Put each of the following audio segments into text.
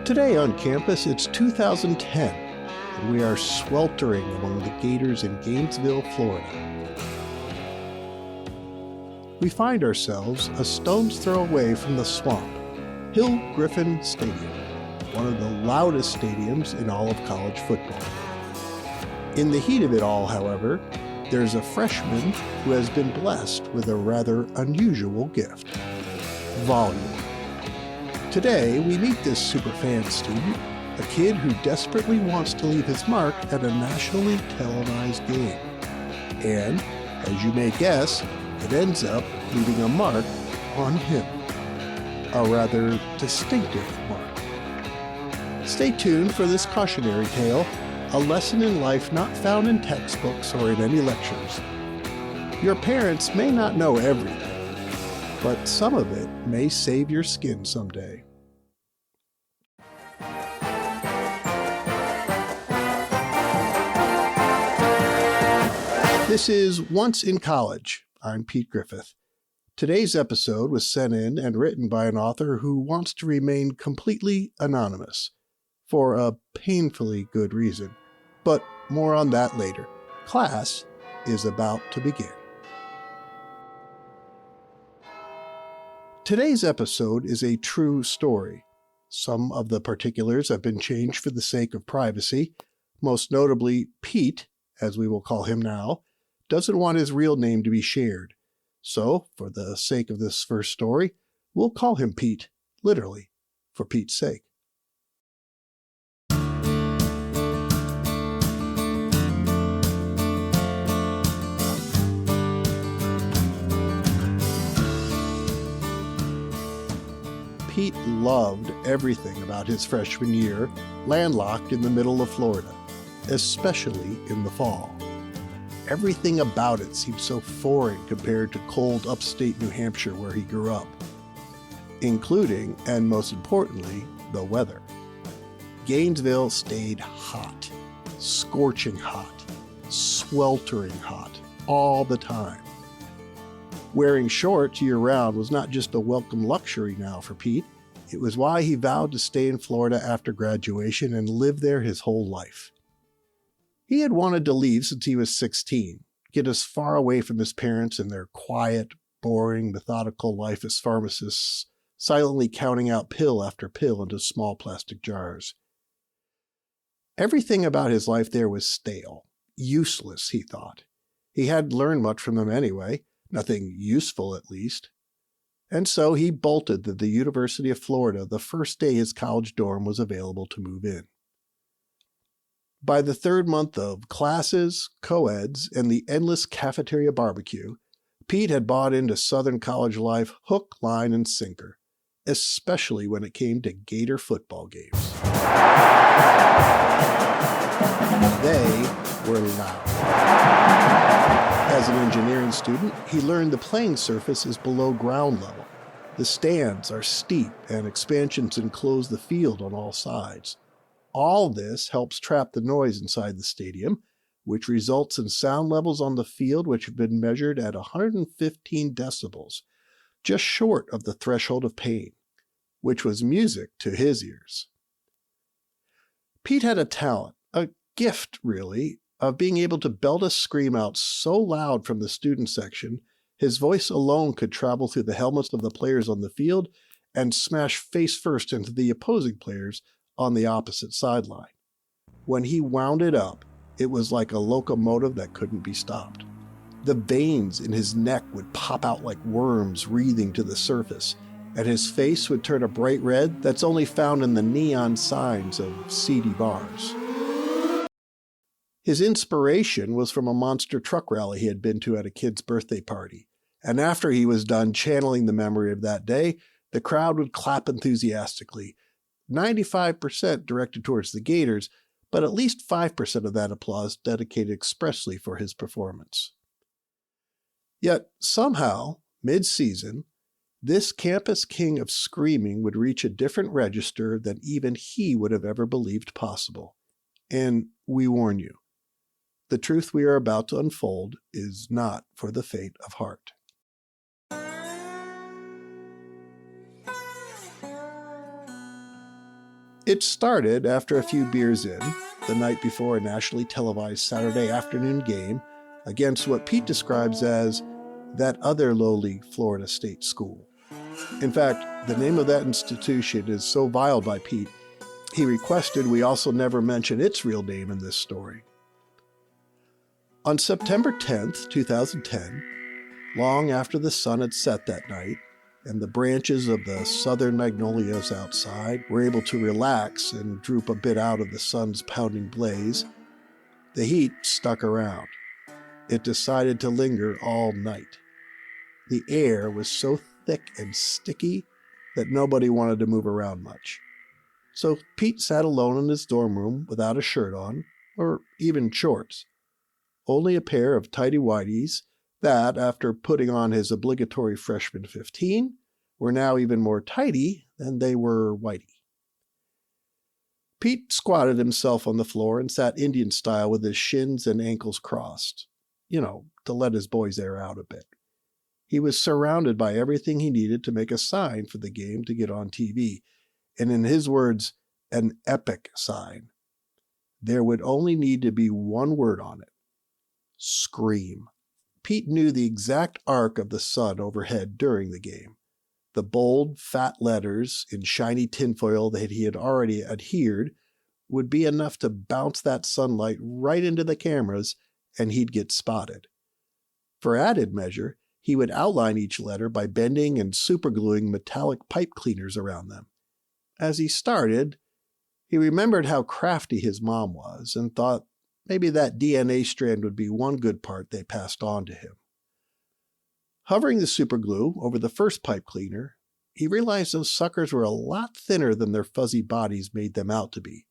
Today on campus, it's 2010, and we are sweltering among the Gators in Gainesville, Florida. We find ourselves a stone's throw away from the swamp, Hill Griffin Stadium, one of the loudest stadiums in all of college football. In the heat of it all, however, there's a freshman who has been blessed with a rather unusual gift: volume. Today, we meet this superfan student, a kid who desperately wants to leave his mark at a nationally televised game. And, as you may guess, it ends up leaving a mark on him. A rather distinctive mark. Stay tuned for this cautionary tale, a lesson in life not found in textbooks or in any lectures. Your parents may not know everything, but some of it may save your skin someday. This is Once in College. I'm Pete Griffith. Today's episode was sent in and written by an author who wants to remain completely anonymous, for a painfully good reason. But more on that later. Class is about to begin. Today's episode is a true story. Some of the particulars have been changed for the sake of privacy. Most notably, Pete, as we will call him now, doesn't want his real name to be shared. So, for the sake of this first story, we'll call him Pete, literally, for Pete's sake. Pete loved everything about his freshman year, landlocked in the middle of Florida, especially in the fall. Everything about it seemed so foreign compared to cold upstate New Hampshire where he grew up, including, and most importantly, the weather. Gainesville stayed hot, scorching hot, sweltering hot, all the time. Wearing shorts year-round was not just a welcome luxury now for Pete, it was why he vowed to stay in Florida after graduation and live there his whole life. He had wanted to leave since he was 16, get as far away from his parents and their quiet, boring, methodical life as pharmacists, silently counting out pill after pill into small plastic jars. Everything about his life there was stale, useless, he thought. He hadn't learned much from them anyway, nothing useful at least. And so he bolted to the University of Florida the first day his college dorm was available to move in. By the third month of classes, co-eds, and the endless cafeteria barbecue, Pete had bought into Southern college life hook, line, and sinker, especially when it came to Gator football games. They were loud. As an engineering student, he learned the playing surface is below ground level. The stands are steep and expansions enclose the field on all sides. All this helps trap the noise inside the stadium, which results in sound levels on the field which have been measured at 115 decibels, just short of the threshold of pain, which was music to his ears. Pete had a talent, a gift really, of being able to belt a scream out so loud from the student section, his voice alone could travel through the helmets of the players on the field and smash face first into the opposing players on the opposite sideline. When he wound it up, it was like a locomotive that couldn't be stopped. The veins in his neck would pop out like worms wreathing to the surface, and his face would turn a bright red that's only found in the neon signs of seedy bars. His inspiration was from a monster truck rally he had been to at a kid's birthday party, and after he was done channeling the memory of that day, the crowd would clap enthusiastically, 95% directed towards the Gators, but at least 5% of that applause dedicated expressly for his performance. Yet somehow, mid-season, this campus king of screaming would reach a different register than even he would have ever believed possible. And we warn you, the truth we are about to unfold is not for the faint of heart. It started after a few beers in, the night before a nationally televised Saturday afternoon game against what Pete describes as that other lowly Florida state school. In fact, the name of that institution is so vile by Pete, he requested we also never mention its real name in this story. On September 10th, 2010, long after the sun had set that night, and the branches of the southern magnolias outside were able to relax and droop a bit out of the sun's pounding blaze, the heat stuck around. It decided to linger all night. The air was so thick and sticky that nobody wanted to move around much. So Pete sat alone in his dorm room without a shirt on, or even shorts. Only a pair of tighty-whities that, after putting on his obligatory freshman 15, were now even more tighty than they were whitey. Pete squatted himself on the floor and sat Indian style with his shins and ankles crossed, to let his boys air out a bit. He was surrounded by everything he needed to make a sign for the game to get on TV, and in his words, an epic sign. There would only need to be one word on it: scream. Pete knew the exact arc of the sun overhead during the game. The bold, fat letters in shiny tinfoil that he had already adhered would be enough to bounce that sunlight right into the cameras, and he'd get spotted. For added measure, he would outline each letter by bending and supergluing metallic pipe cleaners around them. As he started, he remembered how crafty his mom was and thought maybe that DNA strand would be one good part they passed on to him. Hovering the superglue over the first pipe cleaner, he realized those suckers were a lot thinner than their fuzzy bodies made them out to be.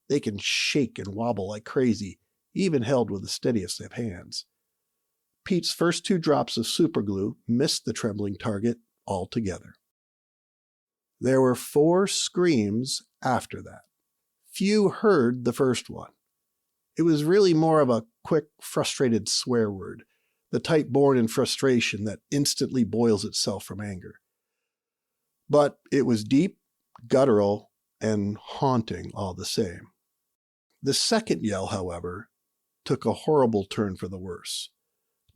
They can shake and wobble like crazy, even held with the steadiest of hands. Pete's first 2 drops of superglue missed the trembling target altogether. There were 4 screams after that. Few heard the first one. It was really more of a quick, frustrated swear word, the type born in frustration that instantly boils itself from anger. But it was deep, guttural, and haunting all the same. The second yell, however, took a horrible turn for the worse.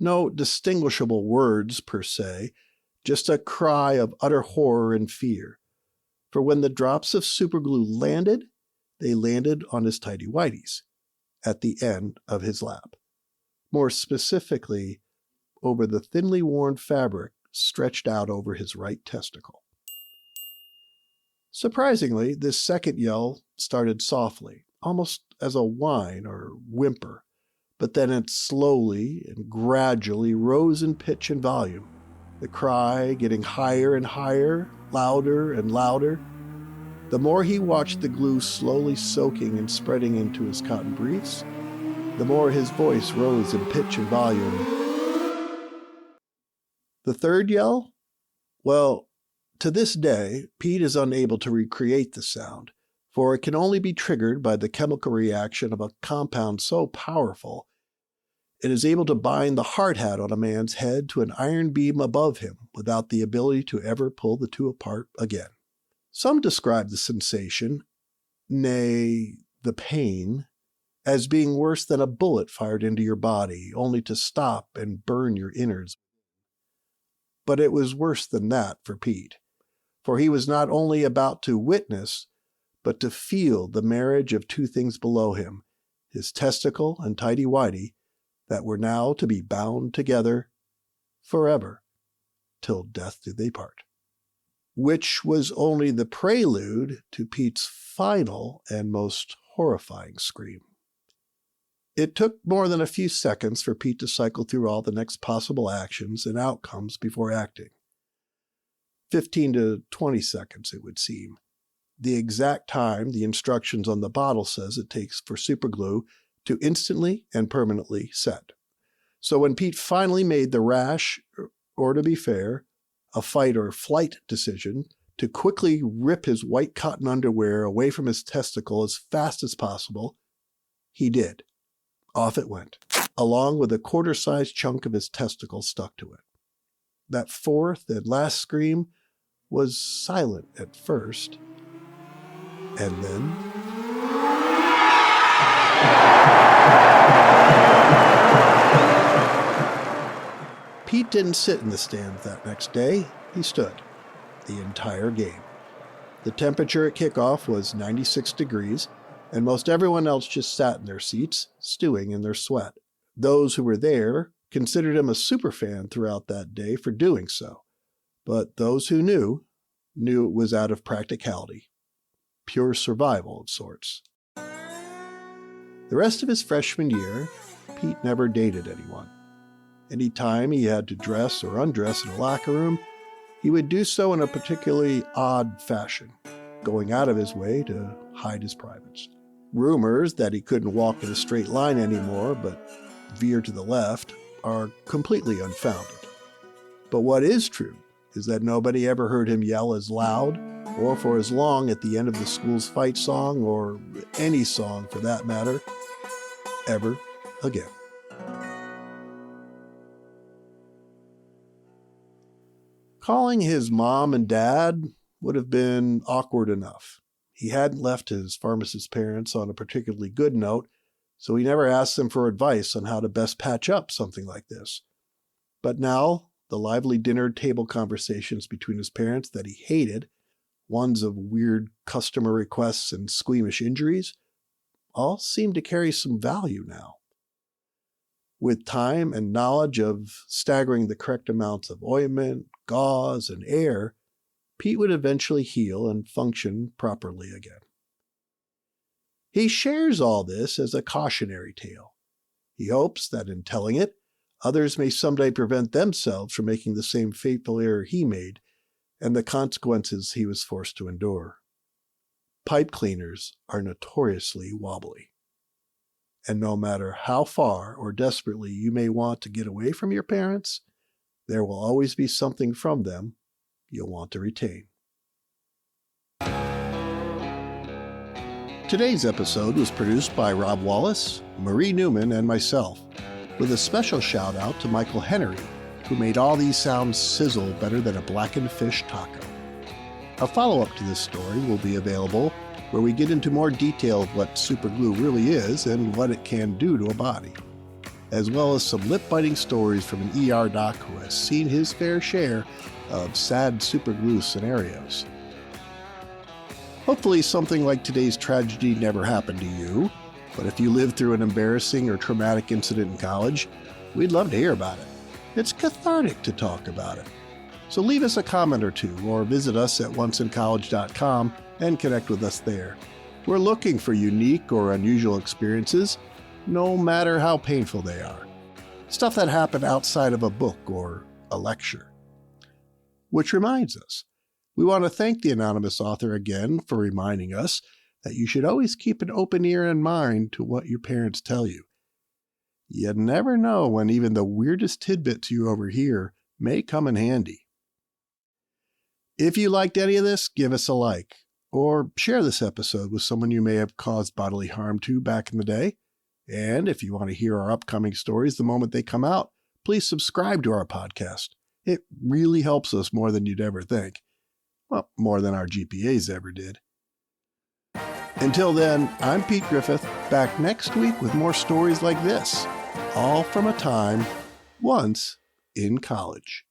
No distinguishable words per se, just a cry of utter horror and fear. For when the drops of superglue landed, they landed on his tighty-whities, at the end of his lap. More specifically, over the thinly worn fabric stretched out over his right testicle. Surprisingly, this second yell started softly, almost as a whine or whimper, but then it slowly and gradually rose in pitch and volume, the cry getting higher and higher, louder and louder. The more he watched the glue slowly soaking and spreading into his cotton briefs, the more his voice rose in pitch and volume. The third yell? Well, to this day, Pete is unable to recreate the sound, for it can only be triggered by the chemical reaction of a compound so powerful it is able to bind the hard hat on a man's head to an iron beam above him without the ability to ever pull the two apart again. Some describe the sensation, nay, the pain, as being worse than a bullet fired into your body, only to stop and burn your innards. But it was worse than that for Pete, for he was not only about to witness, but to feel the marriage of 2 things below him, his testicle and tighty-whitey, that were now to be bound together forever, till death do they part. Which was only the prelude to Pete's final and most horrifying scream. It took more than a few seconds for Pete to cycle through all the next possible actions and outcomes before acting. 15 to 20 seconds, it would seem. The exact time the instructions on the bottle says it takes for superglue to instantly and permanently set. So when Pete finally made the rash, or to be fair, a fight or flight decision to quickly rip his white cotton underwear away from his testicle as fast as possible, he did. Off it went, along with a quarter-sized chunk of his testicle stuck to it. That fourth and last scream was silent at first, And then Pete didn't sit in the stands that next day. He stood the entire game. The temperature at kickoff was 96 degrees, and most everyone else just sat in their seats, stewing in their sweat. Those who were there considered him a superfan throughout that day for doing so, but those who knew it was out of practicality, pure survival of sorts. The rest of his freshman year, Pete never dated anyone. Any time he had to dress or undress in a locker room, he would do so in a particularly odd fashion, going out of his way to hide his privates. Rumors that he couldn't walk in a straight line anymore, but veer to the left, are completely unfounded. But what is true is that nobody ever heard him yell as loud or for as long at the end of the school's fight song, or any song for that matter, ever again. Calling his mom and dad would have been awkward enough. He hadn't left his pharmacist parents on a particularly good note, so he never asked them for advice on how to best patch up something like this. But now, the lively dinner table conversations between his parents that he hated, ones of weird customer requests and squeamish injuries, all seemed to carry some value now. With time and knowledge of staggering the correct amounts of ointment, gauze, and air, Pete would eventually heal and function properly again. He shares all this as a cautionary tale. He hopes that in telling it, others may someday prevent themselves from making the same fateful error he made and the consequences he was forced to endure. Pipe cleaners are notoriously wobbly. And no matter how far or desperately you may want to get away from your parents, there will always be something from them you'll want to retain. Today's episode was produced by Rob Wallace, Marie Newman, and myself, with a special shout out to Michael Henry, who made all these sounds sizzle better than a blackened fish taco. A follow-up to this story will be available, where we get into more detail of what superglue really is and what it can do to a body, as well as some lip-biting stories from an ER doc who has seen his fair share of sad superglue scenarios. Hopefully something like today's tragedy never happened to you, but if you lived through an embarrassing or traumatic incident in college, we'd love to hear about it. It's cathartic to talk about it. So leave us a comment or two, or visit us at onceincollege.com and connect with us there. We're looking for unique or unusual experiences, no matter how painful they are. Stuff that happened outside of a book or a lecture. Which reminds us, we want to thank the anonymous author again for reminding us that you should always keep an open ear and mind to what your parents tell you. You never know when even the weirdest tidbits you overhear may come in handy. If you liked any of this, give us a like, or share this episode with someone you may have caused bodily harm to back in the day. And if you want to hear our upcoming stories the moment they come out, please subscribe to our podcast. It really helps us more than you'd ever think. Well, more than our GPAs ever did. Until then, I'm Pete Griffith, back next week with more stories like this, all from a time once in college.